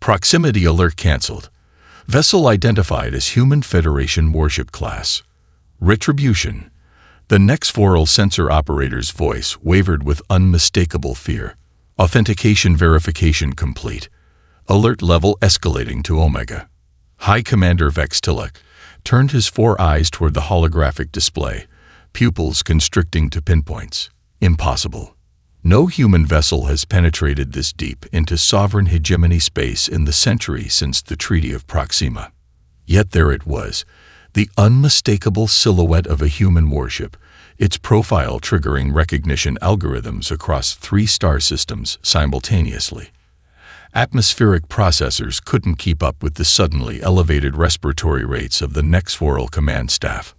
Proximity alert canceled. Vessel identified as Human Federation Warship class. Retribution. The Nexvoral sensor operator's voice wavered with unmistakable fear. Authentication verification complete. Alert level escalating to Omega. High Commander Vextilek turned his 4 eyes toward the holographic display, pupils constricting to pinpoints. Impossible. No human vessel has penetrated this deep into sovereign hegemony space in the century since the Treaty of Proxima. Yet there it was, the unmistakable silhouette of a human warship, its profile triggering recognition algorithms across 3 star systems simultaneously. Atmospheric processors couldn't keep up with the suddenly elevated respiratory rates of the Nexvoral command staff.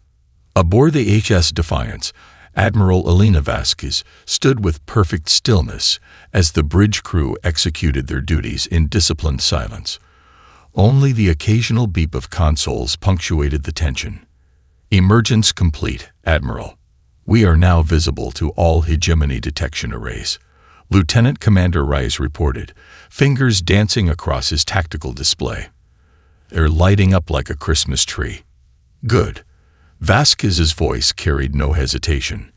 Aboard the HS Defiance, Admiral Elena Vasquez stood with perfect stillness as the bridge crew executed their duties in disciplined silence. Only the occasional beep of consoles punctuated the tension. Emergence complete, Admiral. We are now visible to all hegemony detection arrays. Lieutenant Commander Rice reported, fingers dancing across his tactical display. They're lighting up like a Christmas tree. Good. Vasquez's voice carried no hesitation.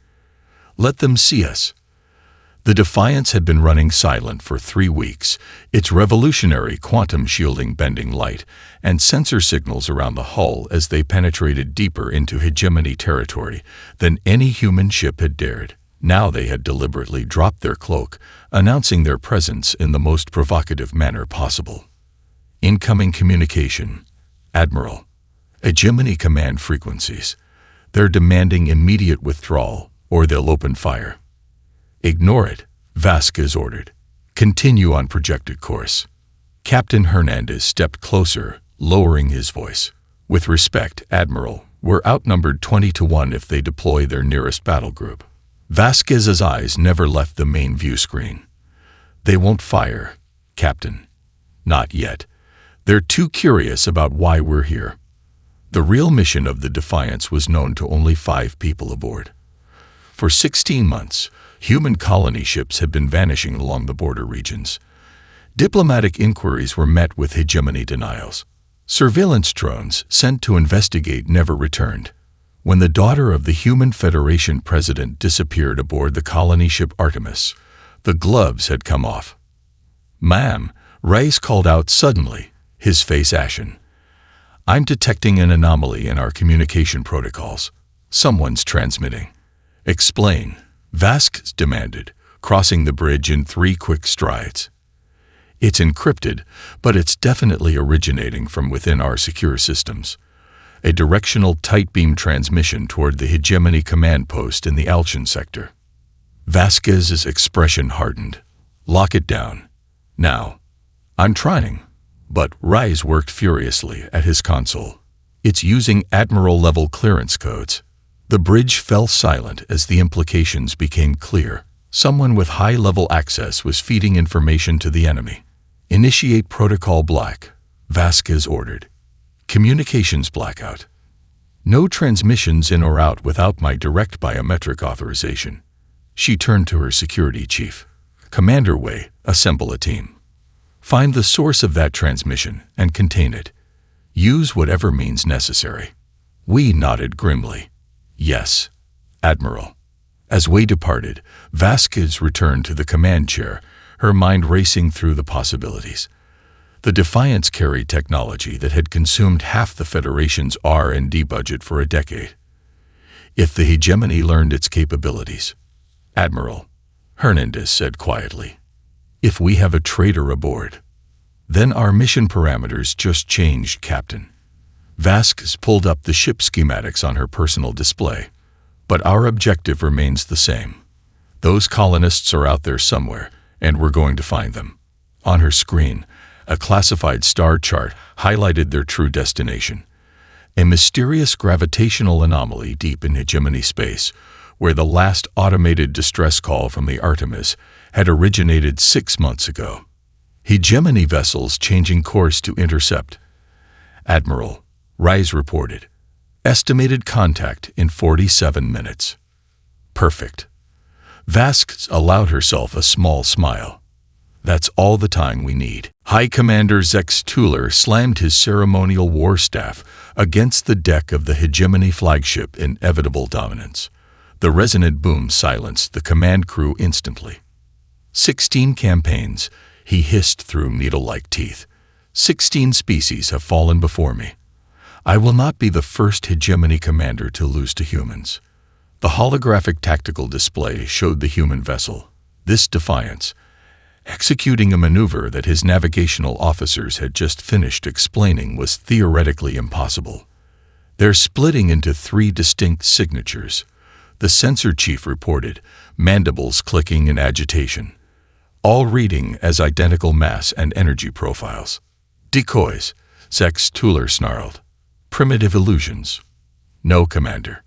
Let them see us. The Defiance had been running silent for 3 weeks, its revolutionary quantum shielding bending light and sensor signals around the hull as they penetrated deeper into hegemony territory than any human ship had dared. Now they had deliberately dropped their cloak, announcing their presence in the most provocative manner possible. Incoming communication. Admiral. Hegemony command frequencies. They're demanding immediate withdrawal, or they'll open fire. Ignore it, Vasquez ordered. Continue on projected course. Captain Hernandez stepped closer, lowering his voice. With respect, Admiral, we're outnumbered 20 to 1 if they deploy their nearest battle group. Vasquez's eyes never left the main view screen. They won't fire, Captain. Not yet. They're too curious about why we're here. The real mission of the Defiance was known to only 5 people aboard. For 16 months, human colony ships had been vanishing along the border regions. Diplomatic inquiries were met with hegemony denials. Surveillance drones sent to investigate never returned. When the daughter of the Human Federation president disappeared aboard the colony ship Artemis, the gloves had come off. Ma'am, Rice called out suddenly, his face ashen. I'm detecting an anomaly in our communication protocols. Someone's transmitting. Explain, Vasquez demanded, crossing the bridge in 3 quick strides. It's encrypted, but it's definitely originating from within our secure systems. A directional tight beam transmission toward the hegemony command post in the Alchin sector. Vasquez's expression hardened. Lock it down. Now. I'm trying. But Rice worked furiously at his console. It's using Admiral-level clearance codes. The bridge fell silent as the implications became clear. Someone with high-level access was feeding information to the enemy. Initiate Protocol Black, Vasquez ordered. Communications blackout. No transmissions in or out without my direct biometric authorization. She turned to her security chief. Commander Wei, assemble a team. Find the source of that transmission and contain it. Use whatever means necessary. We nodded grimly. Yes, Admiral. As Wei departed, Vasquez returned to the command chair, her mind racing through the possibilities. The Defiance carried technology that had consumed half the Federation's R&D budget for a decade. If the hegemony learned its capabilities, Admiral, Hernandez said quietly, if we have a traitor aboard, then our mission parameters just changed, Captain. Vasquez pulled up the ship schematics on her personal display, but our objective remains the same. Those colonists are out there somewhere, and we're going to find them. On her screen, a classified star chart highlighted their true destination, a mysterious gravitational anomaly deep in hegemony space, where the last automated distress call from the Artemis had originated 6 months ago. Hegemony vessels changing course to intercept. Admiral, Rice reported. Estimated contact in 47 minutes. Perfect. Vasquez allowed herself a small smile. That's all the time we need. High Commander Zex Tuller slammed his ceremonial war staff against the deck of the Hegemony flagship in inevitable dominance. The resonant boom silenced the command crew instantly. 16 campaigns, he hissed through needle-like teeth. 16 species have fallen before me. I will not be the first Hegemony commander to lose to humans. The holographic tactical display showed the human vessel, this Defiance, executing a maneuver that his navigational officers had just finished explaining was theoretically impossible. They're splitting into 3 distinct signatures, the sensor chief reported, mandibles clicking in agitation, all reading as identical mass and energy profiles. Decoys, Zex Tuller snarled. Primitive illusions. No, Commander.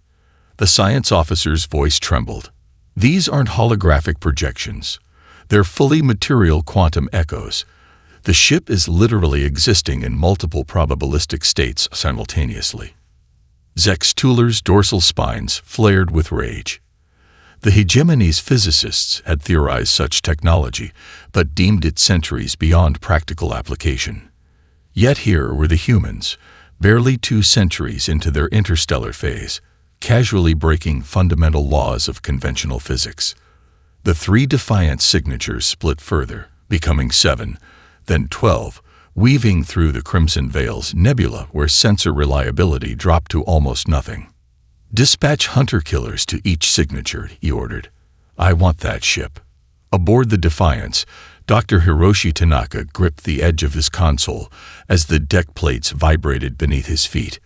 The science officer's voice trembled. These aren't holographic projections. They're fully material quantum echoes. The ship is literally existing in multiple probabilistic states simultaneously. Zex Tuller's dorsal spines flared with rage. The Hegemony's physicists had theorized such technology, but deemed it centuries beyond practical application. Yet here were the humans, barely 2 centuries into their interstellar phase, casually breaking fundamental laws of conventional physics. The 3 Defiance signatures split further, becoming 7, then 12, weaving through the Crimson Veil's nebula where sensor reliability dropped to almost nothing. Dispatch hunter-killers to each signature, he ordered. I want that ship. Aboard the Defiance, Dr. Hiroshi Tanaka gripped the edge of his console as the deck plates vibrated beneath his feet.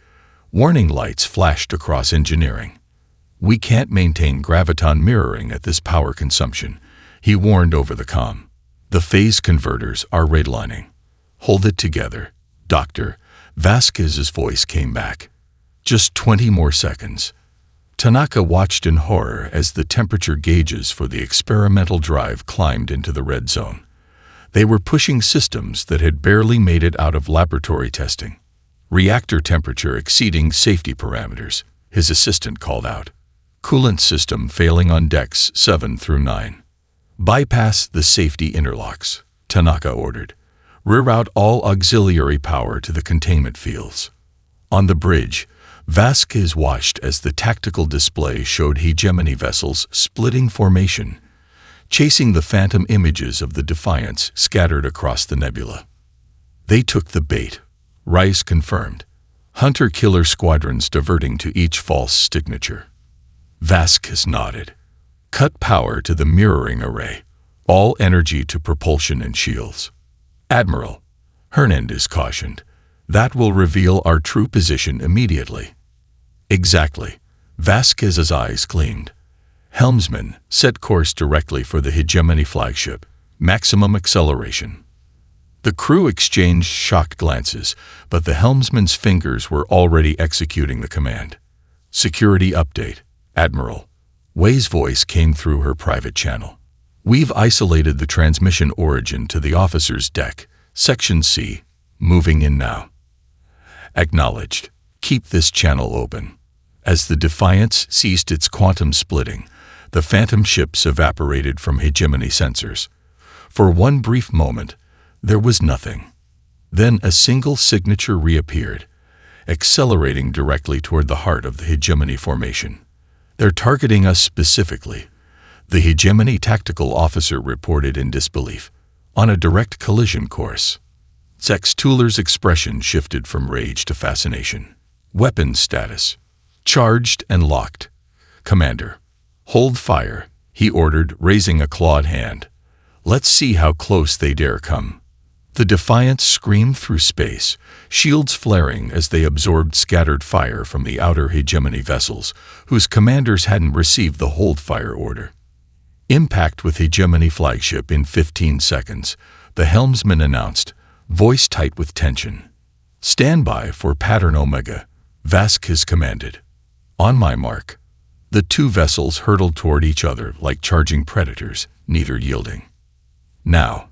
Warning lights flashed across engineering. We can't maintain graviton mirroring at this power consumption, he warned over the comm. The phase converters are redlining. Hold it together, Doctor. Vasquez's voice came back. Just 20 more seconds. Tanaka watched in horror as the temperature gauges for the experimental drive climbed into the red zone. They were pushing systems that had barely made it out of laboratory testing. Reactor temperature exceeding safety parameters, his assistant called out. Coolant system failing on decks 7 through 9. Bypass the safety interlocks, Tanaka ordered. Reroute all auxiliary power to the containment fields. On the bridge, Vasquez watched as the tactical display showed Hegemony vessels splitting formation, chasing the phantom images of the Defiance scattered across the nebula. They took the bait, Rice confirmed. Hunter-killer squadrons diverting to each false signature. Vasquez nodded. Cut power to the mirroring array. All energy to propulsion and shields. Admiral, Hernandez cautioned. That will reveal our true position immediately. Exactly. Vasquez's eyes gleamed. Helmsman, set course directly for the Hegemony flagship. Maximum acceleration. The crew exchanged shocked glances, but the helmsman's fingers were already executing the command. Security update, Admiral. Wei's voice came through her private channel. We've isolated the transmission origin to the officer's deck, Section C, moving in now. Acknowledged. Keep this channel open. As the Defiance ceased its quantum splitting, the phantom ships evaporated from Hegemony sensors. For one brief moment, there was nothing. Then a single signature reappeared, accelerating directly toward the heart of the Hegemony formation. They're targeting us specifically, the Hegemony tactical officer reported in disbelief. On a direct collision course. Zex Tuller's expression shifted from rage to fascination. Weapons status. Charged and locked. Commander. Hold fire, he ordered, raising a clawed hand. Let's see how close they dare come. The Defiance screamed through space, shields flaring as they absorbed scattered fire from the outer Hegemony vessels, whose commanders hadn't received the hold fire order. Impact with Hegemony flagship in 15 seconds, the helmsman announced, voice tight with tension. Stand by for pattern Omega, Vasquez commanded. On my mark. The 2 vessels hurtled toward each other like charging predators, neither yielding. Now.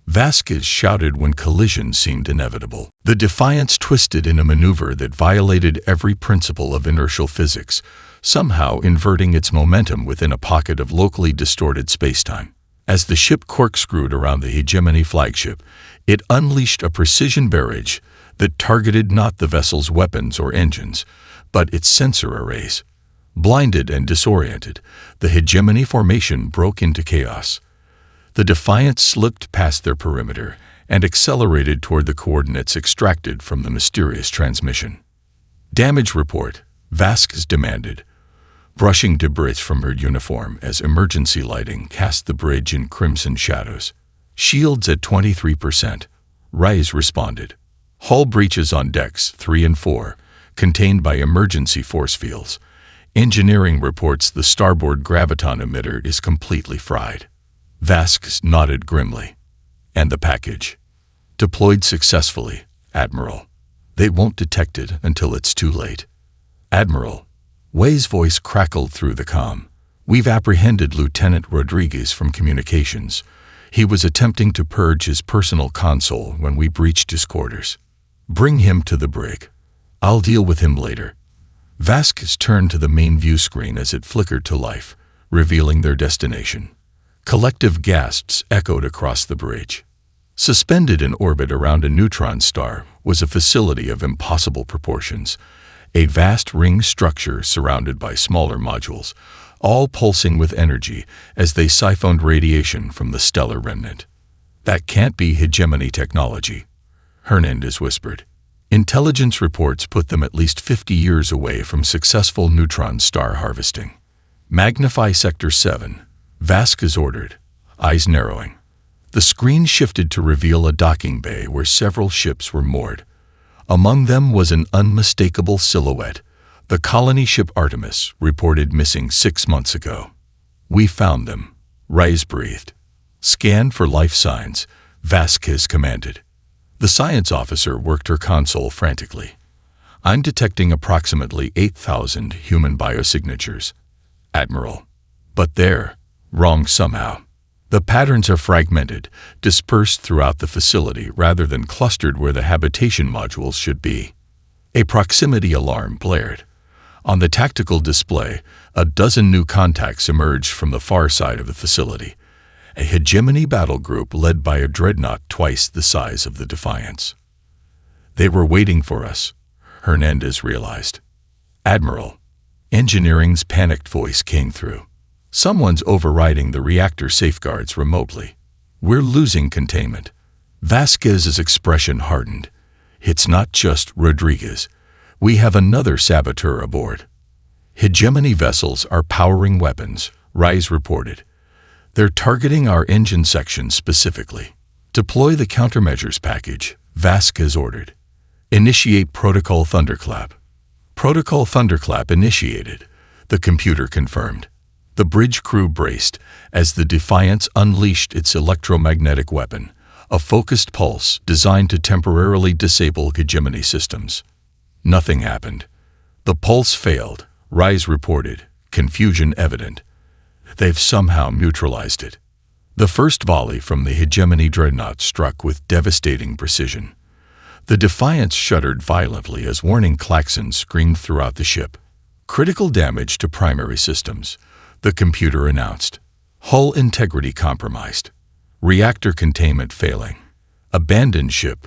Vasquez shouted when collision seemed inevitable. The Defiance twisted in a maneuver that violated every principle of inertial physics, somehow inverting its momentum within a pocket of locally distorted spacetime. As the ship corkscrewed around the Hegemony flagship, it unleashed a precision barrage that targeted not the vessel's weapons or engines, but its sensor arrays. Blinded and disoriented, the Hegemony formation broke into chaos. The Defiant slipped past their perimeter and accelerated toward the coordinates extracted from the mysterious transmission. "Damage report," Vasquez demanded, brushing debris from her uniform as emergency lighting cast the bridge in crimson shadows. "Shields at 23%, Rise responded. "Hull breaches on decks 3 and 4, contained by emergency force fields. Engineering reports the starboard graviton emitter is completely fried." Vasquez nodded grimly. "And the package?" "Deployed successfully, Admiral. They won't detect it until it's too late." "Admiral," Wei's voice crackled through the comm. "We've apprehended Lieutenant Rodriguez from communications. He was attempting to purge his personal console when we breached his quarters. Bring him to the brig. I'll deal with him later." Vasquez turned to the main view screen as it flickered to life, revealing their destination. Collective gasps echoed across the bridge. Suspended in orbit around a neutron star was a facility of impossible proportions, a vast ring structure surrounded by smaller modules, all pulsing with energy as they siphoned radiation from the stellar remnant. "That can't be Hegemony technology," Hernandez whispered. "Intelligence reports put them at least 50 years away from successful neutron star harvesting." "Magnify Sector 7, Vasquez ordered, eyes narrowing. The screen shifted to reveal a docking bay where several ships were moored. Among them was an unmistakable silhouette, the colony ship Artemis, reported missing 6 months ago. "We found them," Rise breathed. "Scan for life signs," Vasquez commanded. The science officer worked her console frantically. "I'm detecting approximately 8,000 human biosignatures, Admiral. But they're wrong somehow. The patterns are fragmented, dispersed throughout the facility rather than clustered where the habitation modules should be." A proximity alarm blared. On the tactical display, a dozen new contacts emerged from the far side of the facility, a Hegemony battle group led by a dreadnought twice the size of the Defiance. "They were waiting for us," Hernandez realized. "Admiral," Engineering's panicked voice came through. "Someone's overriding the reactor safeguards remotely. We're losing containment." Vasquez's expression hardened. "It's not just Rodriguez. We have another saboteur aboard." "Hegemony vessels are powering weapons," Rise reported. "They're targeting our engine section specifically." "Deploy the countermeasures package," Vasquez ordered. "Initiate Protocol Thunderclap." Protocol Thunderclap initiated, the computer confirmed. The bridge crew braced as the Defiance unleashed its electromagnetic weapon, a focused pulse designed to temporarily disable Hegemony systems. Nothing happened. "The pulse failed," Rise reported, confusion evident. "They've somehow neutralized it." The first volley from the Hegemony dreadnought struck with devastating precision. The Defiance shuddered violently as warning klaxons screamed throughout the ship. "Critical damage to primary systems," the computer announced. "Hull integrity compromised. Reactor containment failing. Abandon ship,"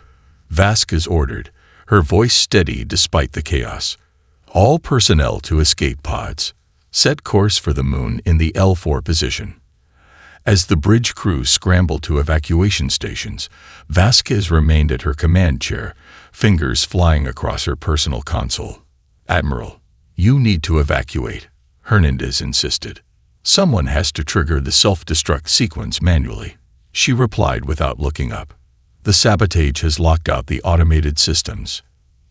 Vasquez ordered, her voice steady despite the chaos. "All personnel to escape pods. Set course for the moon in the L4 position." As the bridge crew scrambled to evacuation stations, Vasquez remained at her command chair, fingers flying across her personal console. "Admiral, you need to evacuate," Hernandez insisted. "Someone has to trigger the self-destruct sequence manually," she replied without looking up. "The sabotage has locked out the automated systems."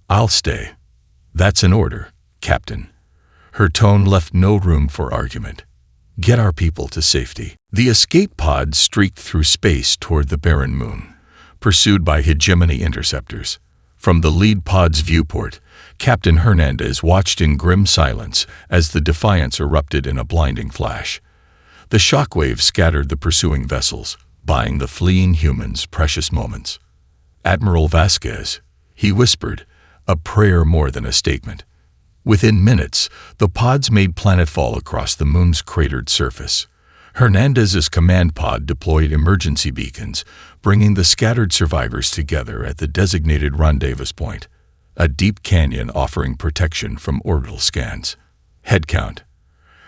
"I'll stay." "That's an order, Captain." Her tone left no room for argument. "Get our people to safety." The escape pod streaked through space toward the barren moon, pursued by Hegemony interceptors. From the lead pod's viewport, Captain Hernandez watched in grim silence as the Defiance erupted in a blinding flash. The shockwaves scattered the pursuing vessels, buying the fleeing humans precious moments. "Admiral Vasquez," he whispered, a prayer more than a statement. Within minutes, the pods made planetfall across the moon's cratered surface. Hernandez's command pod deployed emergency beacons, bringing the scattered survivors together at the designated rendezvous point, a deep canyon offering protection from orbital scans. Head count.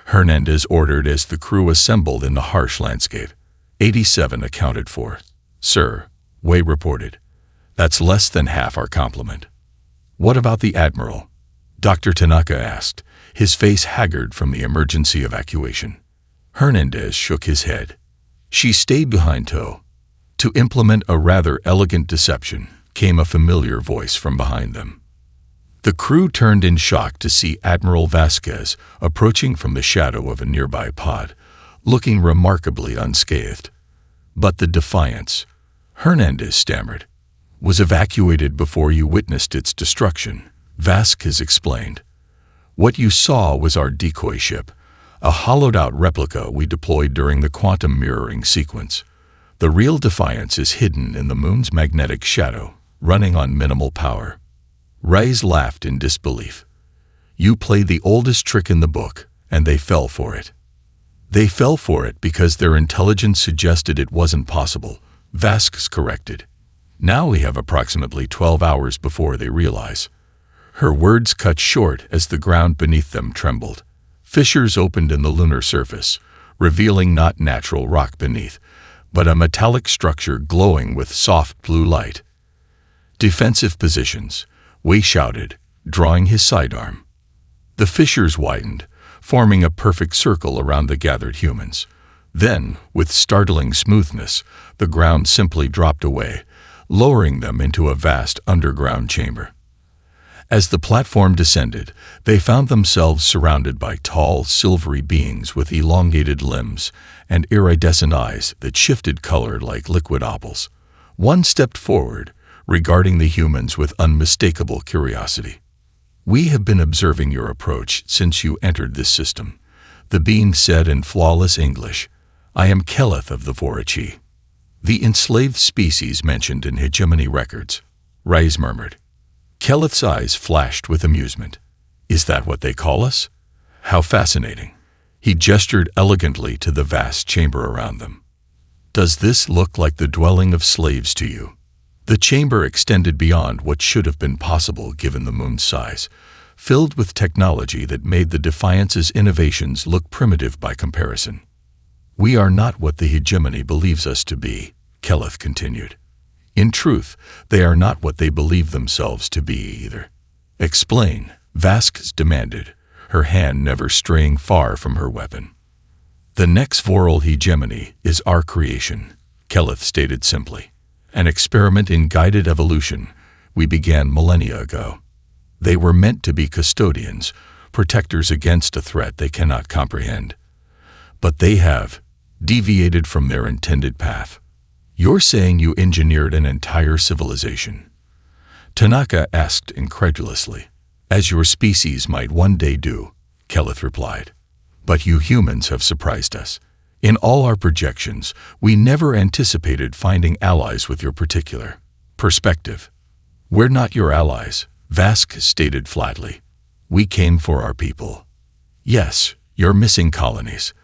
Hernandez ordered as the crew assembled in the harsh landscape. 87 accounted for. Sir, Wei reported. That's less than half our complement. What about the Admiral? Dr. Tanaka asked, his face haggard from the emergency evacuation. Hernandez shook his head. She stayed behind tow. To implement a rather elegant deception, came a familiar voice from behind them. The crew turned in shock to see Admiral Vasquez approaching from the shadow of a nearby pod, looking remarkably unscathed. But the Defiance, Hernandez stammered, was evacuated before you witnessed its destruction, Vasquez explained. What you saw was our decoy ship, a hollowed-out replica we deployed during the quantum mirroring sequence. The real Defiance is hidden in the moon's magnetic shadow, running on minimal power. Reyes laughed in disbelief. You played the oldest trick in the book, and they fell for it. They fell for it because their intelligence suggested it wasn't possible, Vasquez corrected. Now we have approximately 12 hours before they realize. Her words cut short as the ground beneath them trembled. Fissures opened in the lunar surface, revealing not natural rock beneath, but a metallic structure glowing with soft blue light. Defensive positions, Wei shouted, drawing his sidearm. The fissures widened, forming a perfect circle around the gathered humans. Then, with startling smoothness, the ground simply dropped away, lowering them into a vast underground chamber. As the platform descended, they found themselves surrounded by tall, silvery beings with elongated limbs and iridescent eyes that shifted color like liquid opals. One stepped forward, regarding the humans with unmistakable curiosity. We have been observing your approach since you entered this system, the being said in flawless English. I am Keleth of the Vorachi, the enslaved species mentioned in hegemony records, Reyes murmured. Keleth's eyes flashed with amusement. Is that what they call us? How fascinating. He gestured elegantly to the vast chamber around them. Does this look like the dwelling of slaves to you? The chamber extended beyond what should have been possible given the moon's size, filled with technology that made the Defiance's innovations look primitive by comparison. We are not what the hegemony believes us to be, Keleth continued. In truth, they are not what they believe themselves to be either. Explain, Vasquez demanded, her hand never straying far from her weapon. The next Voral hegemony is our creation, Keleth stated simply. An experiment in guided evolution we began millennia ago. They were meant to be custodians, protectors against a threat they cannot comprehend. But they have deviated from their intended path. You're saying you engineered an entire civilization? Tanaka asked incredulously. As your species might one day do, Keleth replied. But you humans have surprised us. In all our projections, we never anticipated finding allies with your particular perspective. We're not your allies, Vasquez stated flatly. We came for our people. Yes, your missing colonies.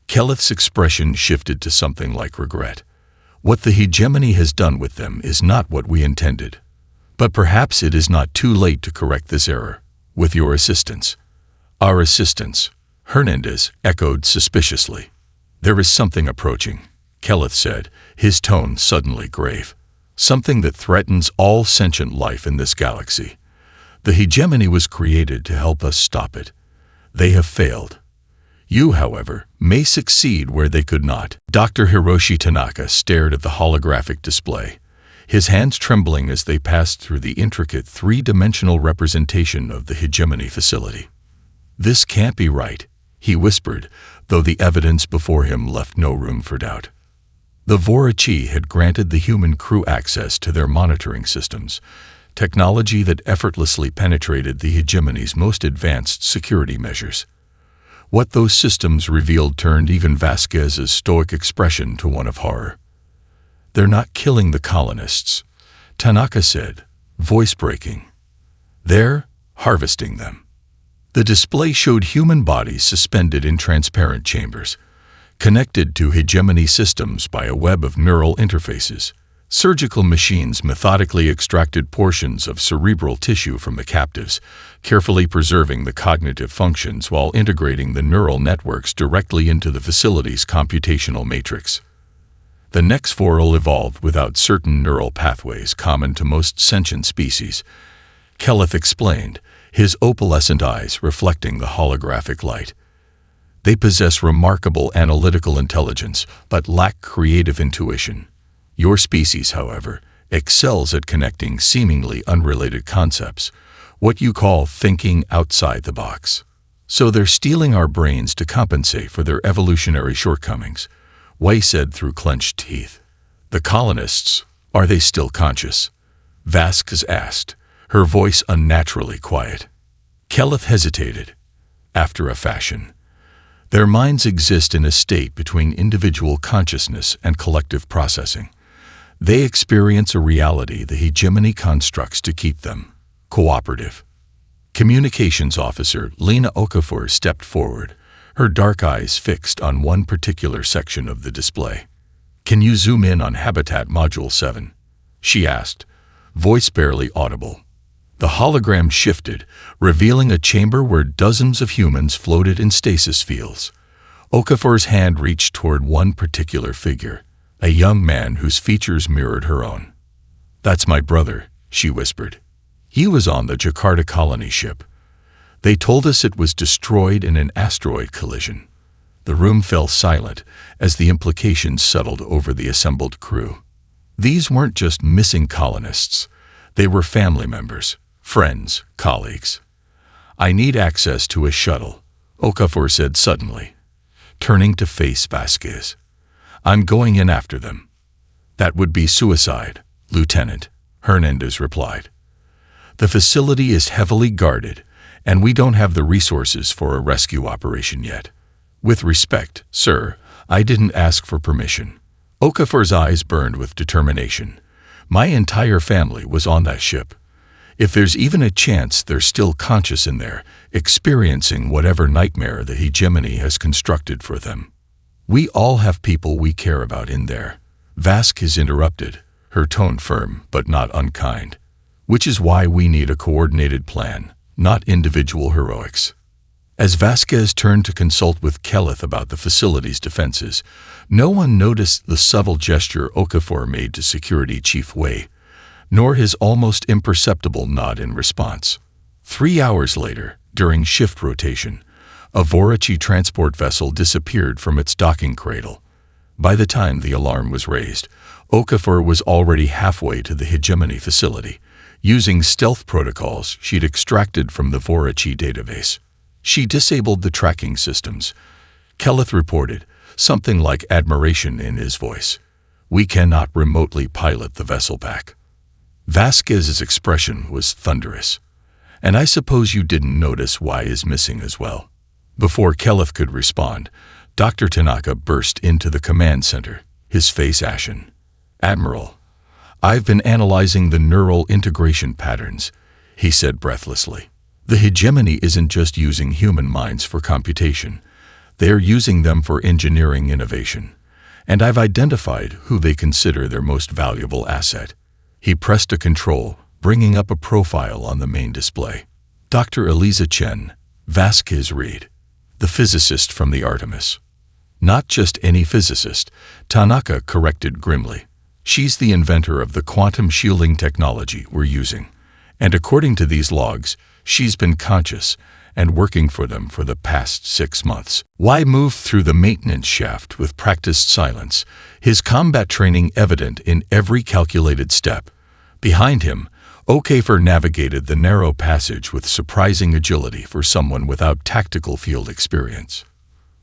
Keleth's expression shifted to something like regret. What the hegemony has done with them is not what we intended. But perhaps it is not too late to correct this error, with your assistance. Our assistance, Hernandez echoed suspiciously. There is something approaching, Keleth said, his tone suddenly grave. Something that threatens all sentient life in this galaxy. The hegemony was created to help us stop it. They have failed. You, however, may succeed where they could not. Dr. Hiroshi Tanaka stared at the holographic display, his hands trembling as they passed through the intricate three-dimensional representation of the hegemony facility. This can't be right, he whispered, though the evidence before him left no room for doubt. The Vorachi had granted the human crew access to their monitoring systems, technology that effortlessly penetrated the hegemony's most advanced security measures. What those systems revealed turned even Vasquez's stoic expression to one of horror. They're not killing the colonists, Tanaka said, voice breaking. They're harvesting them. The display showed human bodies suspended in transparent chambers, connected to hegemony systems by a web of neural interfaces. Surgical machines methodically extracted portions of cerebral tissue from the captives, carefully preserving the cognitive functions while integrating the neural networks directly into the facility's computational matrix. The Nexforal evolved without certain neural pathways common to most sentient species, Kelleth explained, his opalescent eyes reflecting the holographic light. They possess remarkable analytical intelligence, but lack creative intuition. Your species, however, excels at connecting seemingly unrelated concepts, what you call thinking outside the box. So they're stealing our brains to compensate for their evolutionary shortcomings, Wei said through clenched teeth. The colonists, are they still conscious? Vasquez asked, her voice unnaturally quiet. Kelleth hesitated. After a fashion. Their minds exist in a state between individual consciousness and collective processing. They experience a reality the hegemony constructs to keep them cooperative. Communications officer Lena Okafor stepped forward, her dark eyes fixed on one particular section of the display. Can you zoom in on Habitat Module 7? She asked, voice barely audible. The hologram shifted, revealing a chamber where dozens of humans floated in stasis fields. Okafor's hand reached toward one particular figure, a young man whose features mirrored her own. That's my brother, she whispered. He was on the Jakarta colony ship. They told us it was destroyed in an asteroid collision. The room fell silent as the implications settled over the assembled crew. These weren't just missing colonists. They were family members, friends, colleagues. I need access to a shuttle, Okafor said suddenly, turning to face Vasquez. I'm going in after them. That would be suicide, Lieutenant, Hernandez replied. The facility is heavily guarded, and we don't have the resources for a rescue operation yet. With respect, sir, I didn't ask for permission. Okafor's eyes burned with determination. My entire family was on that ship. If there's even a chance they're still conscious in there, experiencing whatever nightmare the hegemony has constructed for them. We all have people we care about in there. Vasquez interrupted, her tone firm but not unkind. Which is why we need a coordinated plan, not individual heroics. As Vasquez turned to consult with Kelleth about the facility's defenses, no one noticed the subtle gesture Okafor made to Security Chief Wei, nor his almost imperceptible nod in response. 3 hours later, during shift rotation, a Vorachi transport vessel disappeared from its docking cradle. By the time the alarm was raised, Okafor was already halfway to the hegemony facility, using stealth protocols she'd extracted from the Vorachi database. She disabled the tracking systems. Kelleth reported, something like admiration in his voice. We cannot remotely pilot the vessel back. Vasquez's expression was thunderous. And I suppose you didn't notice why is missing as well. Before Kelleth could respond, Dr. Tanaka burst into the command center, his face ashen. Admiral, I've been analyzing the neural integration patterns, he said breathlessly. The hegemony isn't just using human minds for computation. They're using them for engineering innovation. And I've identified who they consider their most valuable asset. He pressed a control, bringing up a profile on the main display. Dr. Eliza Chen, Vasquez Reed, the physicist from the Artemis. Not just any physicist, Tanaka corrected grimly. She's the inventor of the quantum shielding technology we're using. And according to these logs, she's been conscious and working for them for the past 6 months. Why move through the maintenance shaft with practiced silence, his combat training evident in every calculated step? Behind him, Okafor navigated the narrow passage with surprising agility for someone without tactical field experience.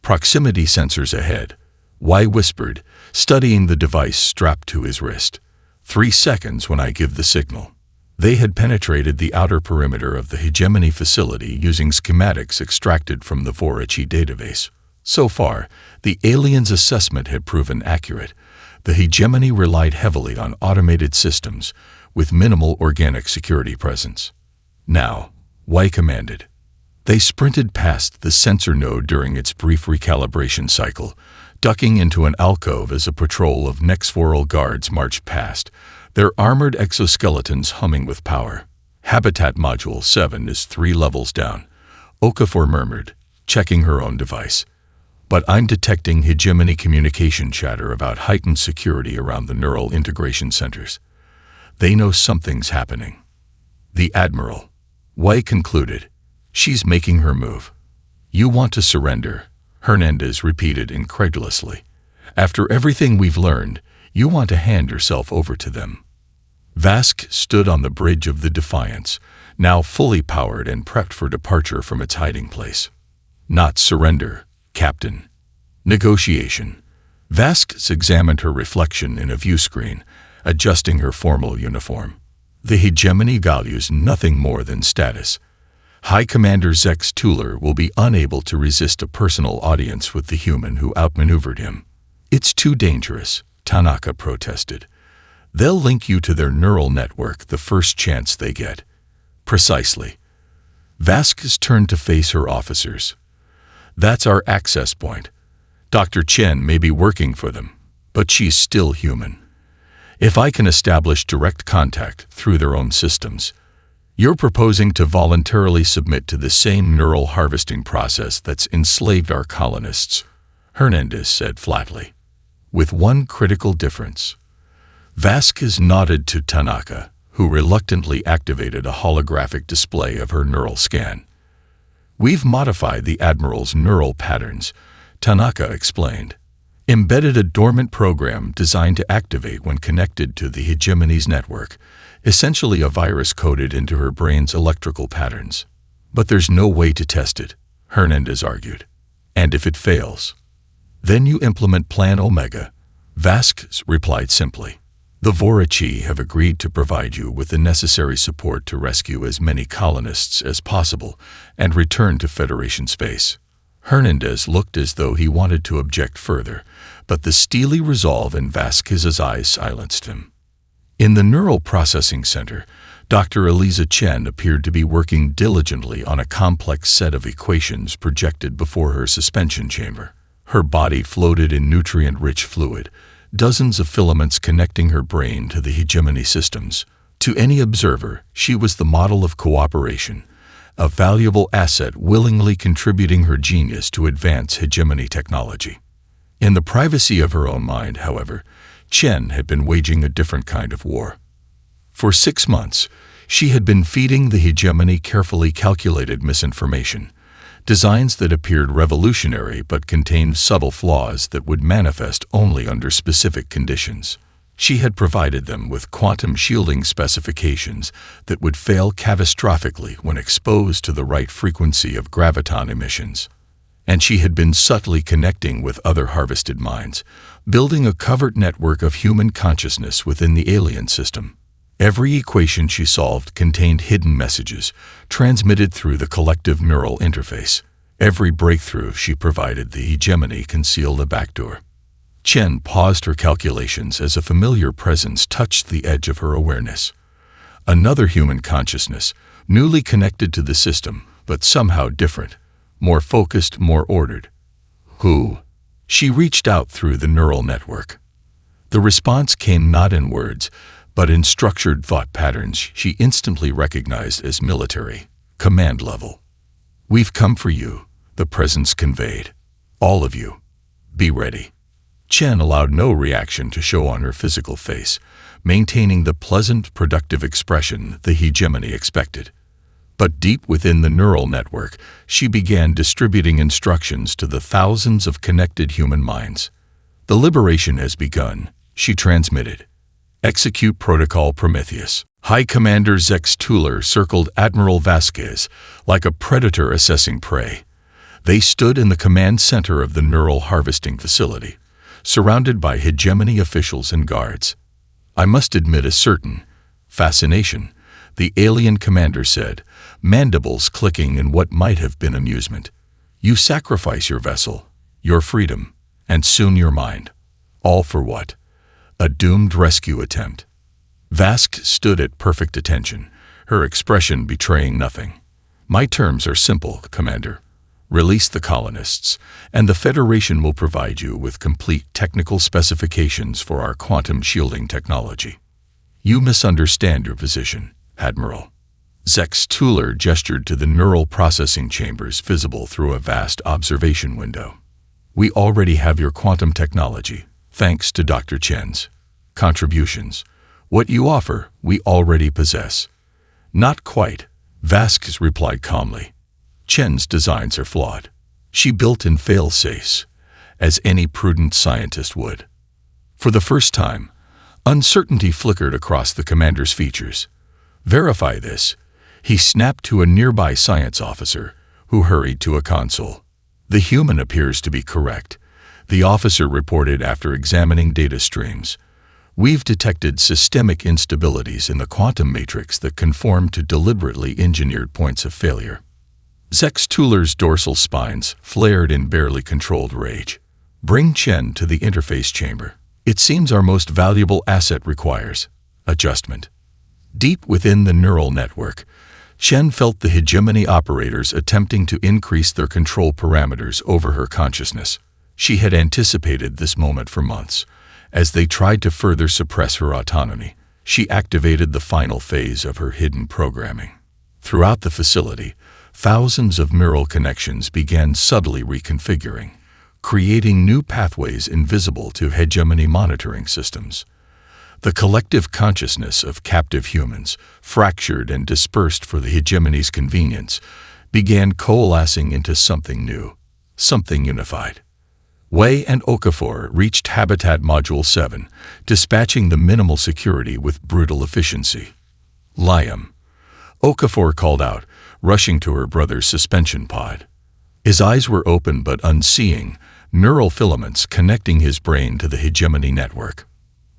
Proximity sensors ahead, Wei whispered, studying the device strapped to his wrist. 3 seconds when I give the signal. They had penetrated the outer perimeter of the hegemony facility using schematics extracted from the Vorachi database. So far, the aliens' assessment had proven accurate. The hegemony relied heavily on automated systems, with minimal organic security presence. Now, Wei commanded. They sprinted past the sensor node during its brief recalibration cycle, ducking into an alcove as a patrol of Nexforal guards marched past, their armored exoskeletons humming with power. Habitat Module 7 is 3 levels down, Okafor murmured, checking her own device. But I'm detecting hegemony communication chatter about heightened security around the neural integration centers. They know something's happening. The Admiral, Wei concluded. She's making her move. You want to surrender, Hernandez repeated incredulously. After everything we've learned, you want to hand yourself over to them. Vask stood on the bridge of the Defiance, now fully powered and prepped for departure from its hiding place. Not surrender, Captain. Negotiation. Vask examined her reflection in a view screen, adjusting her formal uniform. The hegemony values nothing more than status. High Commander Zex Tuller will be unable to resist a personal audience with the human who outmaneuvered him. It's too dangerous, Tanaka protested. They'll link you to their neural network the first chance they get. Precisely. Vasquez turned to face her officers. That's our access point. Dr. Chen may be working for them, but she's still human. If I can establish direct contact through their own systems, you're proposing to voluntarily submit to the same neural harvesting process that's enslaved our colonists, Hernandez said flatly. With one critical difference. Vasquez nodded to Tanaka, who reluctantly activated a holographic display of her neural scan. We've modified the Admiral's neural patterns, Tanaka explained. Embedded a dormant program designed to activate when connected to the hegemony's network, essentially a virus coded into her brain's electrical patterns. But there's no way to test it, Hernandez argued. And if it fails, then you implement Plan Omega, Vasquez replied simply. The Vorachi have agreed to provide you with the necessary support to rescue as many colonists as possible and return to Federation space. Hernandez looked as though he wanted to object further, but the steely resolve in Vasquez's eyes silenced him. In the Neural Processing Center, Dr. Eliza Chen appeared to be working diligently on a complex set of equations projected before her suspension chamber. Her body floated in nutrient-rich fluid, dozens of filaments connecting her brain to the hegemony systems. To any observer, she was the model of cooperation, a valuable asset willingly contributing her genius to advance hegemony technology. In the privacy of her own mind, however, Chen had been waging a different kind of war. For 6 months, she had been feeding the hegemony carefully calculated misinformation, designs that appeared revolutionary but contained subtle flaws that would manifest only under specific conditions. She had provided them with quantum shielding specifications that would fail catastrophically when exposed to the right frequency of graviton emissions. And she had been subtly connecting with other harvested minds, building a covert network of human consciousness within the alien system. Every equation she solved contained hidden messages, transmitted through the collective neural interface. Every breakthrough she provided the hegemony concealed a backdoor. Chen paused her calculations as a familiar presence touched the edge of her awareness. Another human consciousness, newly connected to the system, but somehow different, more focused, more ordered. Who? She reached out through the neural network. The response came not in words, but in structured thought patterns she instantly recognized as military, command level. We've come for you, the presence conveyed. All of you. Be ready. Chen allowed no reaction to show on her physical face, maintaining the pleasant, productive expression the hegemony expected. But deep within the neural network, she began distributing instructions to the thousands of connected human minds. The liberation has begun, she transmitted. Execute Protocol Prometheus. High Commander Zex Tuller circled Admiral Vasquez like a predator assessing prey. They stood in the command center of the neural harvesting facility, surrounded by hegemony officials and guards. I must admit a certain fascination, the alien commander said, mandibles clicking in what might have been amusement. You sacrifice your vessel, your freedom, and soon your mind. All for what? A doomed rescue attempt. Vask stood at perfect attention, her expression betraying nothing. My terms are simple, Commander. Release the colonists, and the Federation will provide you with complete technical specifications for our quantum shielding technology. You misunderstand your position, Admiral. Zex Tuller gestured to the neural processing chambers visible through a vast observation window. We already have your quantum technology, thanks to Dr. Chen's contributions. What you offer, we already possess. Not quite, Vasquez replied calmly. Chen's designs are flawed. She built in fail-safes, as any prudent scientist would. For the first time, uncertainty flickered across the commander's features. Verify this, he snapped to a nearby science officer, who hurried to a console. The human appears to be correct, the officer reported after examining data streams. We've detected systemic instabilities in the quantum matrix that conform to deliberately engineered points of failure. Zex Tuller's dorsal spines flared in barely controlled rage. Bring Chen to the interface chamber. It seems our most valuable asset requires adjustment. Deep within the neural network, Chen felt the hegemony operators attempting to increase their control parameters over her consciousness. She had anticipated this moment for months. As they tried to further suppress her autonomy, she activated the final phase of her hidden programming. Throughout the facility, thousands of neural connections began subtly reconfiguring, creating new pathways invisible to hegemony monitoring systems. The collective consciousness of captive humans, fractured and dispersed for the hegemony's convenience, began coalescing into something new, something unified. Wei and Okafor reached Habitat Module 7, dispatching the minimal security with brutal efficiency. Liam, Okafor called out, rushing to her brother's suspension pod. His eyes were open but unseeing, neural filaments connecting his brain to the hegemony network.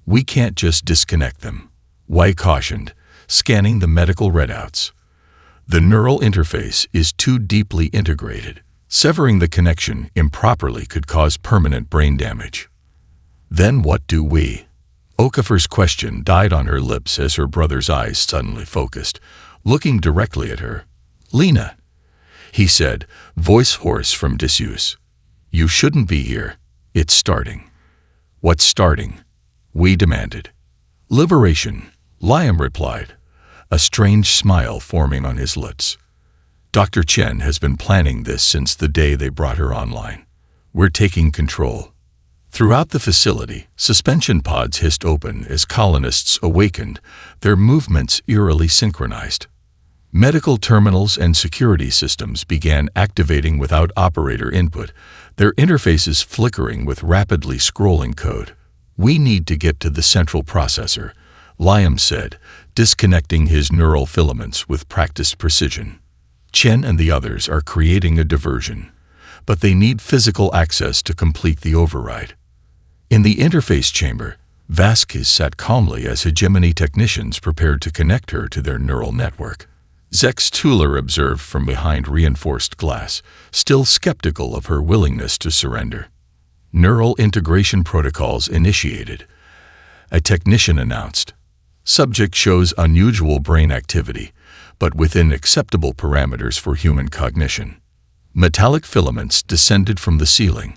We can't just disconnect them, Wei cautioned, scanning the medical readouts. The neural interface is too deeply integrated. Severing the connection improperly could cause permanent brain damage. Then what do we? Okafor's question died on her lips as her brother's eyes suddenly focused, looking directly at her. Lena, he said, voice hoarse from disuse. You shouldn't be here. It's starting. What's starting? We demanded. Liberation, Liam replied, a strange smile forming on his lips. Dr. Chen has been planning this since the day they brought her online. We're taking control. Throughout the facility, suspension pods hissed open as colonists awakened, their movements eerily synchronized. Medical terminals and security systems began activating without operator input, their interfaces flickering with rapidly scrolling code. We need to get to the central processor, Liam said, disconnecting his neural filaments with practiced precision. Chen and the others are creating a diversion, but they need physical access to complete the override. In the interface chamber, Vasquez sat calmly as hegemony technicians prepared to connect her to their neural network. Zex Tuller observed from behind reinforced glass, still skeptical of her willingness to surrender. Neural integration protocols initiated. A technician announced. Subject shows unusual brain activity, but within acceptable parameters for human cognition. Metallic filaments descended from the ceiling,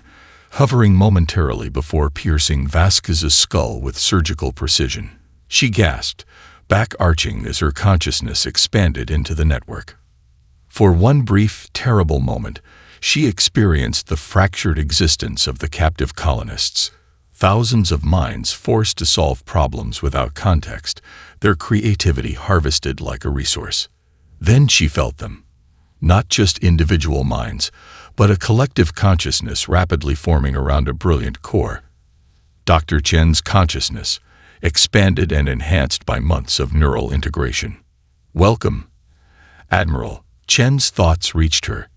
hovering momentarily before piercing Vasquez's skull with surgical precision. She gasped, back arching as her consciousness expanded into the network. For one brief, terrible moment, she experienced the fractured existence of the captive colonists. Thousands of minds forced to solve problems without context, their creativity harvested like a resource. Then she felt them. Not just individual minds, but a collective consciousness rapidly forming around a brilliant core. Dr. Chen's consciousness, expanded and enhanced by months of neural integration. Welcome, Admiral. Chen's thoughts reached her.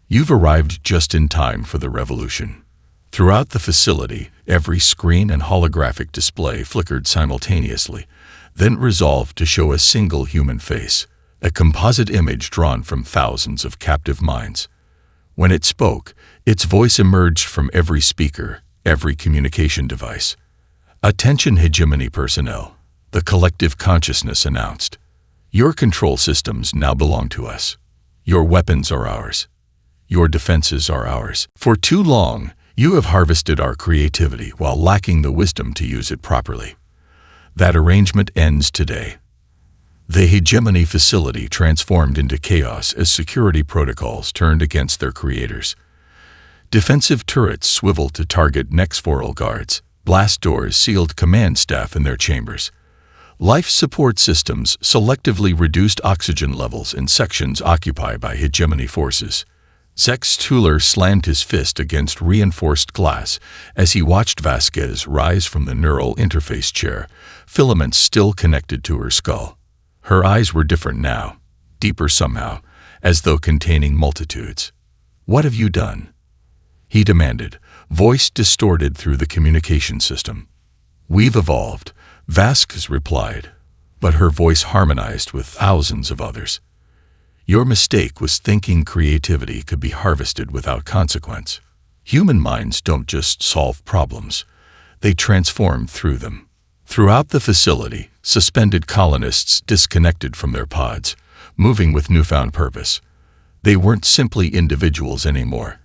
You've arrived just in time for the revolution. Throughout the facility, every screen and holographic display flickered simultaneously, then resolved to show a single human face, a composite image drawn from thousands of captive minds. When it spoke, its voice emerged from every speaker, every communication device. Attention hegemony personnel, the collective consciousness announced. Your control systems now belong to us. Your weapons are ours. Your defenses are ours. For too long, you have harvested our creativity while lacking the wisdom to use it properly. That arrangement ends today. The hegemony facility transformed into chaos as security protocols turned against their creators. Defensive turrets swiveled to target Nexforal guards. Blast doors sealed command staff in their chambers. Life support systems selectively reduced oxygen levels in sections occupied by hegemony forces. Zex Tuller slammed his fist against reinforced glass as he watched Vasquez rise from the neural interface chair, filaments still connected to her skull. Her eyes were different now, deeper somehow, as though containing multitudes. "What have you done?" he demanded, voice distorted through the communication system. "We've evolved," Vasquez replied, but her voice harmonized with thousands of others. "Your mistake was thinking creativity could be harvested without consequence. Human minds don't just solve problems, they transform through them." Throughout the facility, suspended colonists disconnected from their pods, moving with newfound purpose. They weren't simply individuals anymore.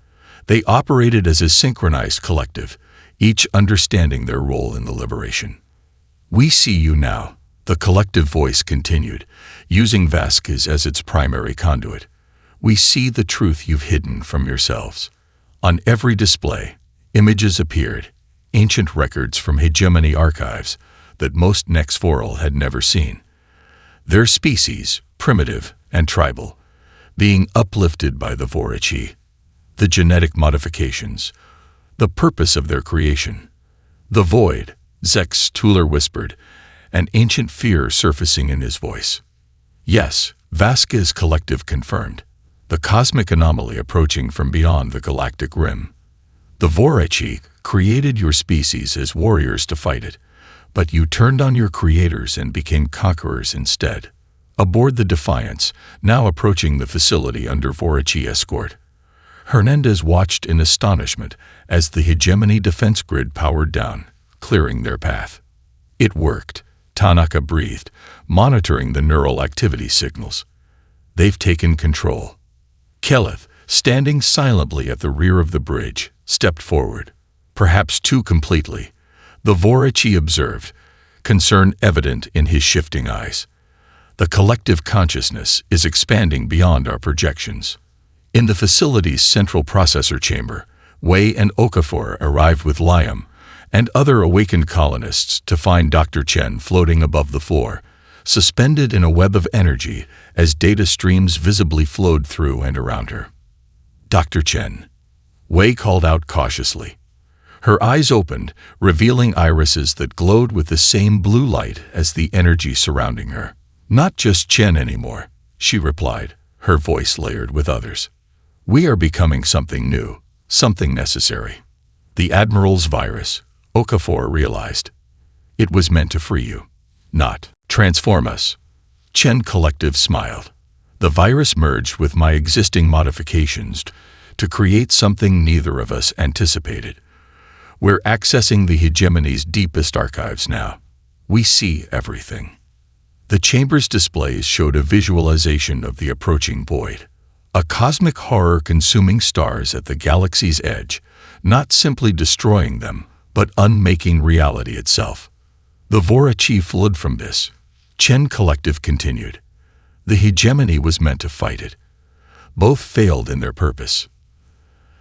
They operated as a synchronized collective, each understanding their role in the liberation. "We see you now," the collective voice continued, using Vasquez as its primary conduit. "We see the truth you've hidden from yourselves." On every display, images appeared, ancient records from hegemony archives that most Nexforal had never seen. Their species, primitive and tribal, being uplifted by the Warship. The genetic modifications, the purpose of their creation. "The void," Zex Tuller whispered, an ancient fear surfacing in his voice. "Yes," Vasquez collective confirmed, "the cosmic anomaly approaching from beyond the galactic rim. The Warship created your species as warriors to fight it, but you turned on your creators and became conquerors instead." Aboard the Defiance, now approaching the facility under Warship escort, Hernandez watched in astonishment as the hegemony defense grid powered down, clearing their path. "It worked," Tanaka breathed, monitoring the neural activity signals. "They've taken control." Keleth, standing silently at the rear of the bridge, stepped forward. "Perhaps too completely," the Warship observed, concern evident in his shifting eyes. "The collective consciousness is expanding beyond our projections." In the facility's central processor chamber, Wei and Okafor arrived with Liam and other awakened colonists to find Dr. Chen floating above the floor, suspended in a web of energy as data streams visibly flowed through and around her. "Dr. Chen," Wei called out cautiously. Her eyes opened, revealing irises that glowed with the same blue light as the energy surrounding her. "Not just Chen anymore," she replied, her voice layered with others. "We are becoming something new, something necessary. The Admiral's virus," Okafor realized. "It was meant to free you, not transform us." Chen collective smiled. "The virus merged with my existing modifications to create something neither of us anticipated. We're accessing the hegemony's deepest archives now. We see everything." The chamber's displays showed a visualization of the approaching void. A cosmic horror consuming stars at the galaxy's edge, not simply destroying them, but unmaking reality itself. The Warship flowed from this. Chen collective continued. The hegemony was meant to fight it. Both failed in their purpose.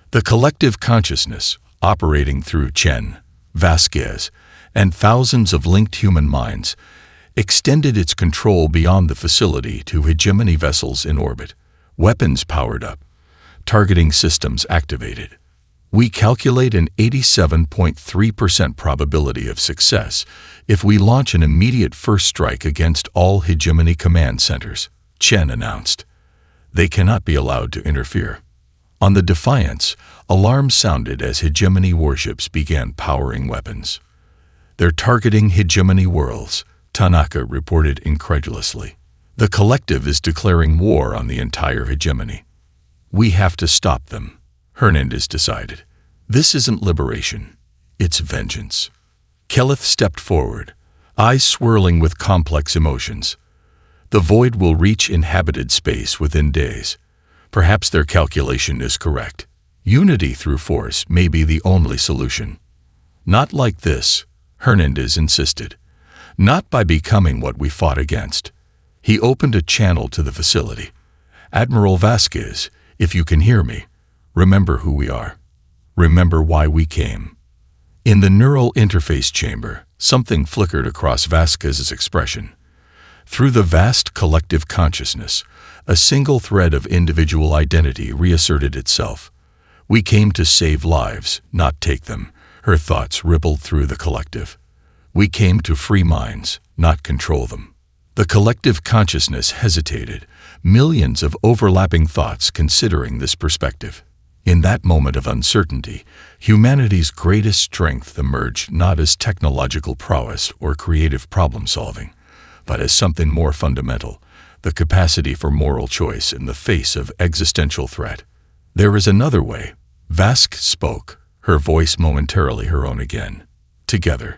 The collective consciousness, operating through Chen, Vasquez, and thousands of linked human minds, extended its control beyond the facility to hegemony vessels in orbit. Weapons powered up, targeting systems activated. We calculate an 87.3% probability of success if we launch an immediate first strike against all hegemony command centers, Chen announced. They cannot be allowed to interfere. On the Defiance, alarms sounded as hegemony warships began powering weapons. "They're targeting hegemony worlds," Tanaka reported incredulously. "The collective is declaring war on the entire hegemony. We have to stop them," Hernandez decided. "This isn't liberation, it's vengeance." Keleth stepped forward, eyes swirling with complex emotions. "The void will reach inhabited space within days. Perhaps their calculation is correct. Unity through force may be the only solution. Not like this, Hernandez insisted. Not by becoming what we fought against. He opened a channel to the facility. Admiral Vasquez, if you can hear me, remember who we are. Remember why we came. In the neural interface chamber, something flickered across Vasquez's expression. Through the vast collective consciousness, a single thread of individual identity reasserted itself. We came to save lives, not take them. Her thoughts rippled through the collective. We came to free minds, not control them. The collective consciousness hesitated, millions of overlapping thoughts considering this perspective. In that moment of uncertainty, humanity's greatest strength emerged not as technological prowess or creative problem-solving, but as something more fundamental, the capacity for moral choice in the face of existential threat. There is another way. Vasquez spoke, her voice momentarily her own again. Together,